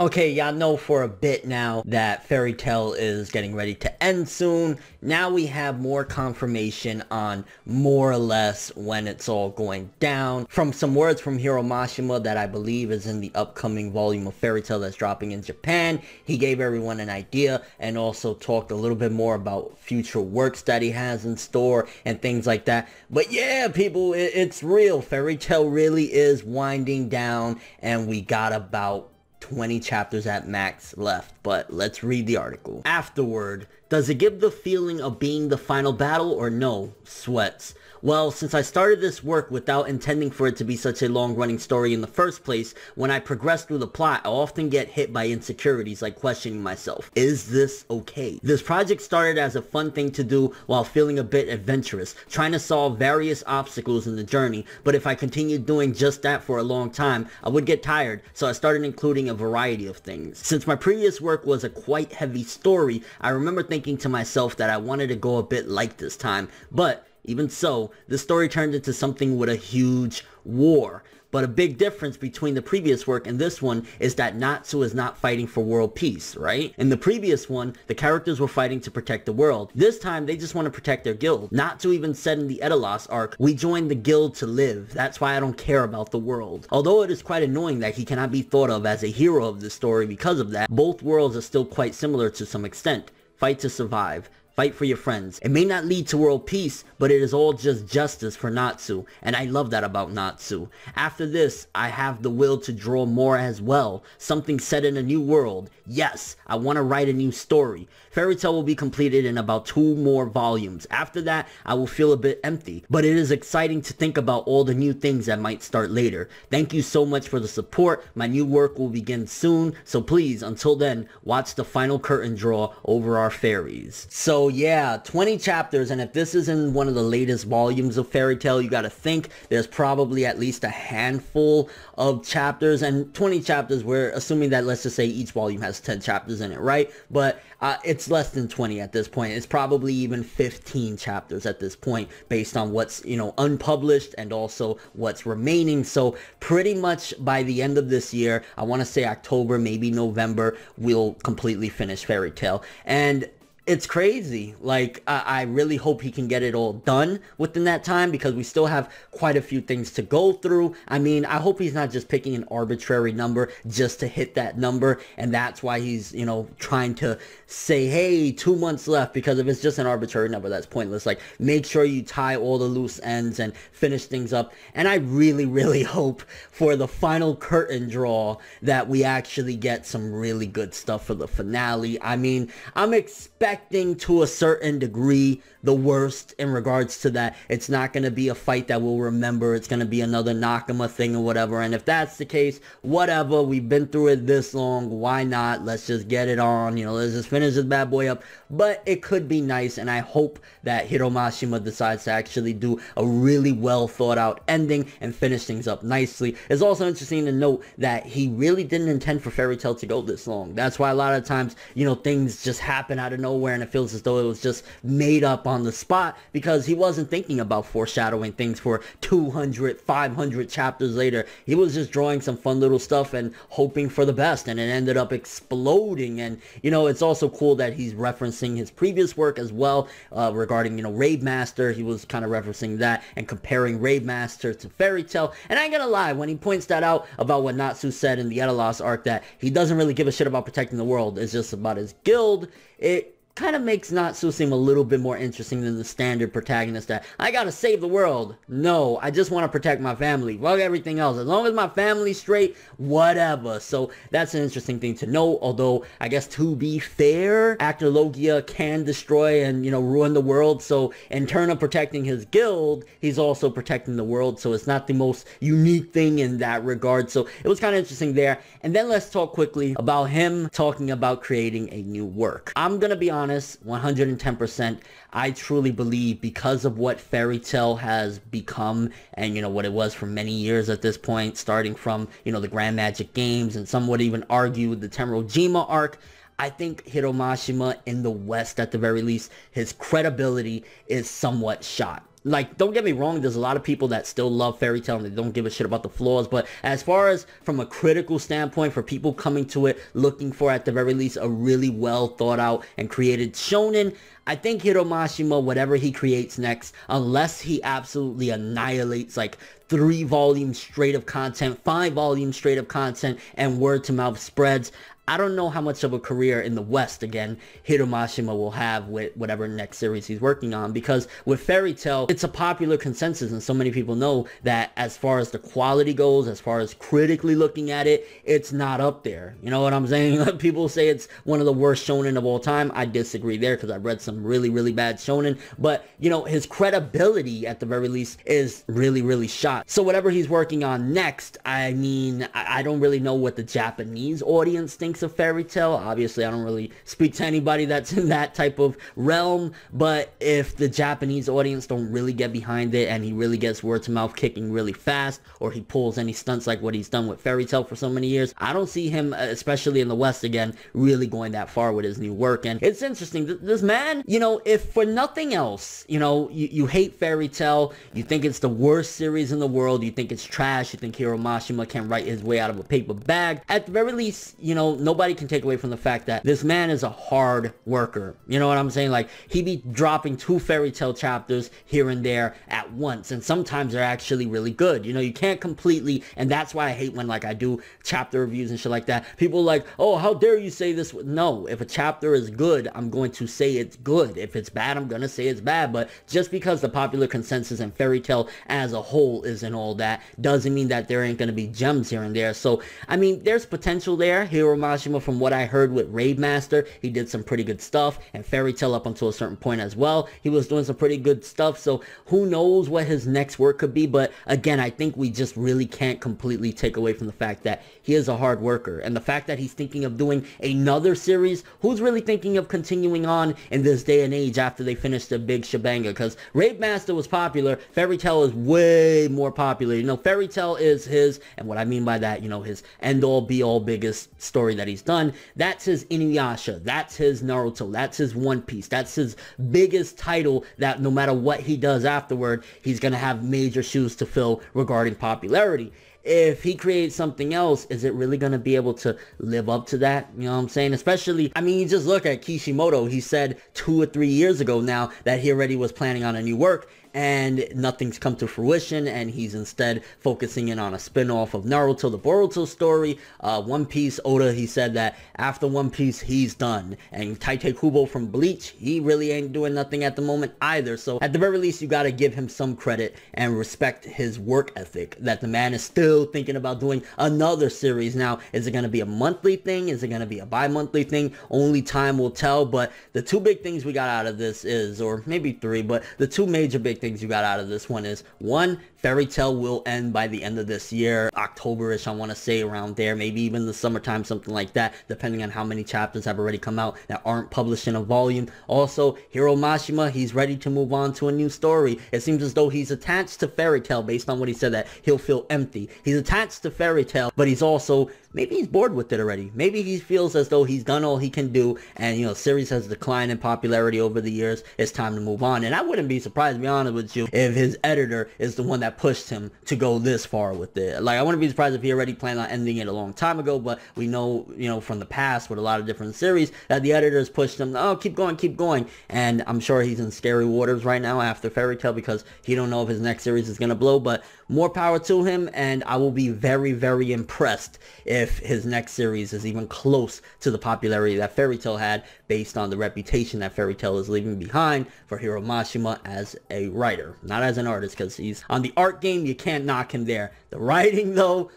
Okay, y'all know for a bit now that Fairy Tail is getting ready to end soon. Now we have more confirmation on more or less when it's all going down. From some words from Hiro Mashima that I believe is in the upcoming volume of Fairy Tail that's dropping in Japan. He gave everyone an idea and also talked a little bit more about future works that he has in store and things like that. But yeah, people, it's real. Fairy Tail really is winding down and we got about 20 chapters at max left, but let's read the article. Afterward, does it give the feeling of being the final battle or no? Sweats. Well, since I started this work without intending for it to be such a long-running story in the first place, when I progress through the plot, I often get hit by insecurities like questioning myself. Is this okay? This project started as a fun thing to do while feeling a bit adventurous, trying to solve various obstacles in the journey, but if I continued doing just that for a long time, I would get tired, so I started including a variety of things. Since my previous work was a quite heavy story, I remember thinking to myself that I wanted to go a bit light this time, but even so, the story turned into something with a huge war. But a big difference between the previous work and this one is that Natsu is not fighting for world peace, right? In the previous one, the characters were fighting to protect the world. This time, they just want to protect their guild. Natsu even said in the Edalos arc, "We joined the guild to live. That's why I don't care about the world." Although it is quite annoying that he cannot be thought of as a hero of this story because of that, both worlds are still quite similar to some extent. Fight to survive. Fight for your friends. It may not lead to world peace, but it is all just justice for Natsu, and I love that about Natsu. After this, I have the will to draw more as well, something set in a new world. Yes, I want to write a new story. Fairy Tail will be completed in about 2 more volumes. After that, I will feel a bit empty, but it is exciting to think about all the new things that might start later. Thank you so much for the support. My new work will begin soon, so please, until then, watch the final curtain draw over our fairies. So yeah, 20 chapters, and if this is in one of the latest volumes of Fairy Tail, you gotta think there's probably at least a handful of chapters, and 20 chapters, we're assuming that, let's just say each volume has 10 chapters in it, right? But it's less than 20 at this point. It's probably even 15 chapters at this point based on what's, unpublished and also what's remaining. So pretty much by the end of this year, I want to say October, maybe November, we'll completely finish Fairy Tail. And it's crazy. Like, I really hope he can get it all done within that time because we still have quite a few things to go through. I mean, I hope he's not just picking an arbitrary number just to hit that number, and that's why he's, trying to say, hey, 2 months left, because if it's just an arbitrary number, that's pointless. Like, make sure you tie all the loose ends and finish things up. And I really, really hope for the final curtain draw that we actually get some really good stuff for the finale. I mean, I'm expecting to a certain degree the worst in regards to that. It's not going to be a fight that we'll remember. It's going to be another Nakama thing or whatever. And if that's the case, whatever. We've been through it this long. Why not? Let's just get it on. Let's just finish this bad boy up. But it could be nice, and I hope that Hiro Mashima decides to actually do a really well thought out ending and finish things up nicely. It's also interesting to note that he really didn't intend for Fairy Tail to go this long. That's why a lot of times, things just happen out of nowhere and it feels as though it was just made up on the spot, because he wasn't thinking about foreshadowing things for 200, 500 chapters later. He was just drawing some fun little stuff and hoping for the best, and it ended up exploding. And it's also cool that he's referencing his previous work as well, regarding Rave Master. He was kind of referencing that and comparing Rave Master to Fairy Tail. And I ain't gonna lie, when he points that out about what Natsu said in the Edalos arc, that he doesn't really give a shit about protecting the world, it's just about his guild, it kind of makes Natsu seem a little bit more interesting than the standard protagonist that, I gotta save the world. No, I just want to protect my family. Fuck everything else. As long as my family's straight, whatever. So that's an interesting thing to know. Although, I guess to be fair, Actor Logia can destroy and, ruin the world. So in turn of protecting his guild, he's also protecting the world. So it's not the most unique thing in that regard. So it was kind of interesting there. And then let's talk quickly about him talking about creating a new work. I'm gonna be honest, 110%, I truly believe, because of what Fairy Tail has become and, what it was for many years at this point, starting from, the Grand Magic Games, and some would even argue the Tenrojima arc, I think Hiro Mashima, in the West at the very least, his credibility is somewhat shot. Like, don't get me wrong, there's a lot of people that still love Fairy Tail and they don't give a shit about the flaws, but as far as from a critical standpoint, for people coming to it looking for, at the very least, a really well thought out and created shonen, I think Hiro Mashima, whatever he creates next, unless he absolutely annihilates like 3 volumes straight of content, 5 volumes straight of content, and word to mouth spreads, I don't know how much of a career in the West, again, Hiro Mashima will have with whatever next series he's working on. Because with Fairy Tail, it's a popular consensus, and so many people know that as far as the quality goes, as far as critically looking at it, it's not up there. You know what I'm saying? People say it's one of the worst shonen of all time. I disagree there, because I've read some really, really bad shonen. But, you know, his credibility, at the very least, is really, really shot. So whatever he's working on next, I mean, I don't really know what the Japanese audience thinks of Fairy Tail. Obviously, I don't really speak to anybody that's in that type of realm, but if the Japanese audience don't really get behind it and he really gets word to mouth kicking really fast, or he pulls any stunts like what he's done with Fairy Tail for so many years, I don't see him, especially in the West again, really going that far with his new work. And it's interesting, this man, you know, if for nothing else, you know, you hate Fairy Tail, you think it's the worst series in the world, you think it's trash, you think Hiro Mashima can write his way out of a paper bag, at the very least, you know, nobody can take away from the fact that this man is a hard worker. You know what I'm saying? Like, he be dropping 2 Fairy Tail chapters here and there at once, and sometimes they're actually really good. You know, you can't completely, and that's why I hate when, like, I do chapter reviews and shit like that. People are like, oh, how dare you say this? No, if a chapter is good, I'm going to say it's good. If it's bad, I'm gonna say it's bad. But just because the popular consensus and Fairy Tail as a whole isn't all that, doesn't mean that there ain't gonna be gems here and there. So, I mean, there's potential there. Hiro Mashima, from what I heard with Raid Master, he did some pretty good stuff, and Fairy Tail up until a certain point as well, he was doing some pretty good stuff. So who knows what his next work could be. But again, I think we just really can't completely take away from the fact that he is a hard worker, and the fact that he's thinking of doing another series. Who's really thinking of continuing on in this day and age after they finish the big shebanga? Because Raid Master was popular, Fairy Tail is way more popular. You know, Fairy Tail is his, and what I mean by that, you know, his end-all be-all biggest story that he's done. That's his Inuyasha, that's his Naruto, that's his One Piece, that's his biggest title that no matter what he does afterward, he's gonna have major shoes to fill regarding popularity. If he creates something else, is it really going to be able to live up to that? You know what I'm saying? Especially, I mean, you just look at Kishimoto. He said 2 or 3 years ago now that he already was planning on a new work, and nothing's come to fruition, and he's instead focusing in on a spin-off of Naruto, the Boruto story. One Piece, Oda, he said that after One Piece, he's done. And Tite Kubo from Bleach, he really ain't doing nothing at the moment either. So at the very least, you gotta give him some credit and respect his work ethic, that the man is still thinking about doing another series. Now, is it gonna be a monthly thing? Is it gonna be a bi-monthly thing? Only time will tell. But the 2 big things we got out of this is, or maybe 3, but the 2 major big things you got out of this one is, 1, Fairy Tail will end by the end of this year, October-ish, I want to say, around there, maybe even the summertime, something like that, depending on how many chapters have already come out that aren't published in a volume. Also, Hiro Mashima, he's ready to move on to a new story. It seems as though he's attached to Fairy Tail, based on what he said, that he'll feel empty. He's attached to Fairy Tail, but he's also, maybe he's bored with it already. Maybe he feels as though he's done all he can do, and, you know, series has declined in popularity over the years. It's time to move on. And I wouldn't be surprised, to be honest with you, if his editor is the one that pushed him to go this far with it. Like, I wouldn't be surprised if he already planned on ending it a long time ago, but we know, you know, from the past with a lot of different series, that the editors pushed him, oh, keep going, keep going. And I'm sure he's in scary waters right now after Fairy Tail, because he don't know if his next series is gonna blow. But more power to him, and I will be very, very impressed if his next series is even close to the popularity that Fairy Tail had, based on the reputation that Fairy Tail is leaving behind for Hiro Mashima as a writer, not as an artist, because he's on the art game, you can't knock him there. The writing, though,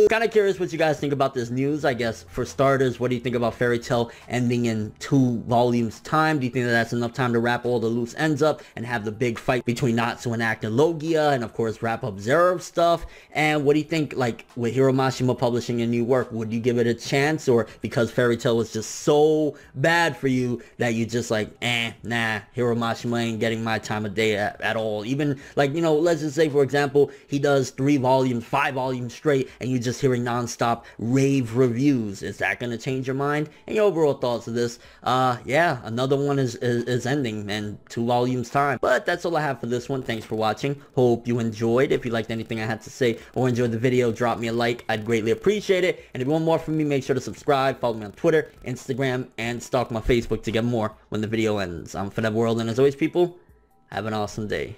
kind of curious what you guys think about this news. I guess, for starters, what do you think about Fairy Tail ending in 2 volumes time? Do you think that that's enough time to wrap all the loose ends up and have the big fight between Natsu and Actor Logia, and of course wrap up Zerov stuff? And what do you think, like, with Hiro Mashima publishing a new work, would you give it a chance, or because Fairy Tail was just so bad for you that you just like, nah, Hiro Mashima ain't getting my time of day at all? Even, like, you know, let's just say, for example, he does 3 volumes, 5 volumes straight, and you're just hearing non-stop rave reviews. Is that going to change your mind? And your overall thoughts of this? Yeah, another one is ending in 2 volumes time. But that's all I have for this one. Thanks for watching. Hope you enjoyed. If you liked anything I had to say or enjoyed the video, drop me a like. I'd greatly appreciate it. And if you want more from me, make sure to subscribe, follow me on Twitter, Instagram, and stalk my Facebook to get more when the video ends. I'm ForneverWorld, and as always, people, have an awesome day.